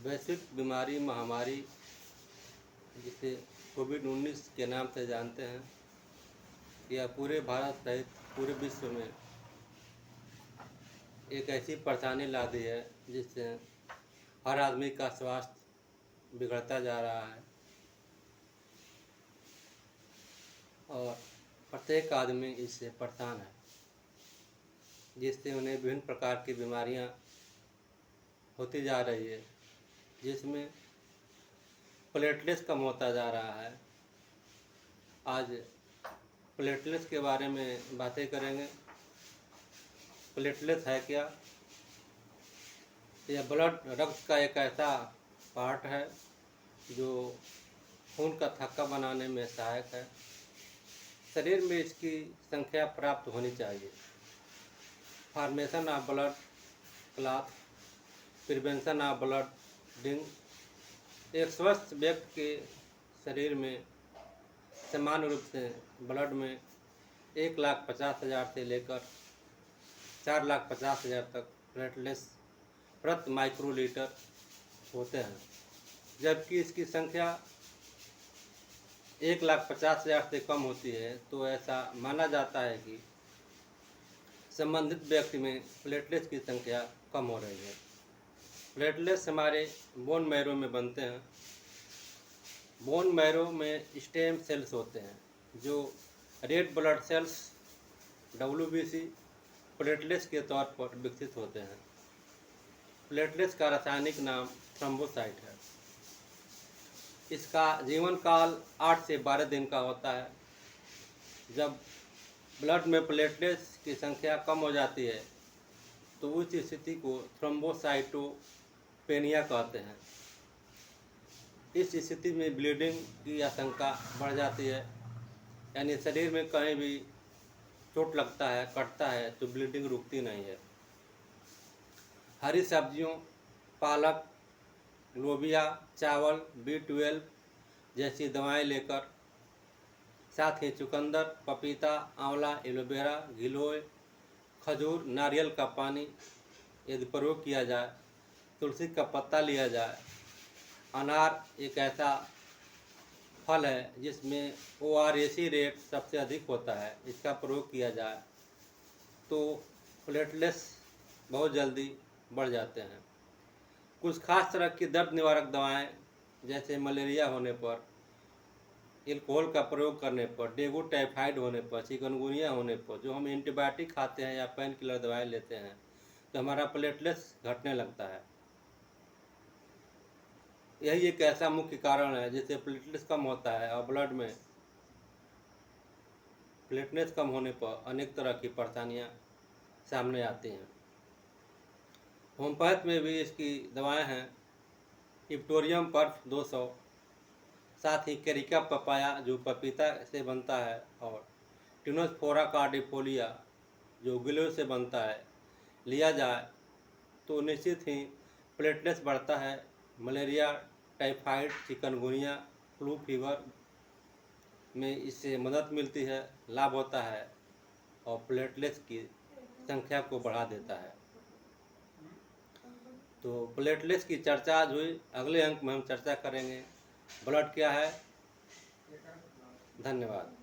वैश्विक बीमारी महामारी जिसे कोविड-19 के नाम से जानते हैं, यह पूरे भारत सहित पूरे विश्व में एक ऐसी परेशानी ला दी है जिससे हर आदमी का स्वास्थ्य बिगड़ता जा रहा है और प्रत्येक आदमी इससे परेशान है, जिससे उन्हें विभिन्न प्रकार की बीमारियां होती जा रही है, जिसमें प्लेटलेट्स कम होता जा रहा है। आज प्लेटलेट्स के बारे में बातें करेंगे। प्लेटलेट्स है क्या? यह रक्त का एक ऐसा पार्ट है जो खून का थक्का बनाने में सहायक है। शरीर में इसकी संख्या प्राप्त होनी चाहिए। Formation of blood clot, prevention of bleeding. एक स्वस्थ व्यक्ति के शरीर में सामान्य रूप से ब्लड में 1,50,000 से लेकर 4,50,000 तक प्लेटलेट्स प्रति माइक्रोलीटर होते हैं, जबकि इसकी संख्या 1,50,000 से कम होती है तो ऐसा माना जाता है कि संबंधित व्यक्ति में प्लेटलेट्स की संख्या कम हो रही है। प्लेटलेट्स हमारे बोन मैरो में बनते हैं। बोन मैरो में स्टेम सेल्स होते हैं जो red blood cells WBC platelets के तौर पर विकसित होते हैं। प्लेटलेट्स का रासायनिक नाम थ्रोम्बोसाइट है। इसका जीवन काल 8 से 12 दिन का होता है। जब ब्लड में प्लेटलेट्स की संख्या कम हो जाती है तो उस स्थिति को थ्रोम्बोसाइटोपेनिया कहते हैं। इस स्थिति में ब्लीडिंग की आशंका बढ़ जाती है, यानी शरीर में कहीं भी चोट लगता है, कटता है तो ब्लीडिंग रुकती नहीं है। हरी सब्जियों, पालक, लोबिया, चावल, B12 जैसी दवाएं लेकर, साथ ही चुकंदर, पपीता, आंवला, एलोवेरा, गिलोय, खजूर, नारियल का पानी यदि प्रयोग किया जाए, तुलसी का पत्ता लिया जाए, अनार एक ऐसा फल है जिसमें ORAC रेट सबसे अधिक होता है, इसका प्रयोग किया जाए तो प्लेटलेट्स बहुत जल्दी बढ़ जाते हैं। कुछ खास तरह की दर्द निवारक दवाएं जैसे मलेरिया होने पर, एल्कोहल का प्रयोग करने पर, डेंगू टाइफाइड होने पर, चिकनगुनिया होने पर जो हम एंटीबायोटिक खाते हैं या पेन किलर दवाएं लेते हैं तो हमारा प्लेटलेट्स घटने लगता है। यही एक ऐसा मुख्य कारण है जिससे प्लेटलेट्स कम होता है और ब्लड में प्लेटलेट्स कम होने पर अनेक तरह की परेशानियां सामने आती हैं। होम्योपैथ में भी इसकी दवाएं हैं। इप्टोरियम पर्फ 200, साथ ही कैरिका पपाया जो पपीता से बनता है, और टिनोस्फोरा कार्डिफोलिया जो गिलोय से बनता है, लिया जाए तो निश्चित ही प्लेटलेट्स बढ़ता है। Malaria, typhoid, chikungunya, flu fever में इससे मदद मिलती है, लाभ होता है और प्लेटलेट्स की संख्या को बढ़ा देता है। तो प्लेटलेट्स की चर्चा आज हुई। अगले अंक में हम चर्चा करेंगे ब्लड क्या है। धन्यवाद।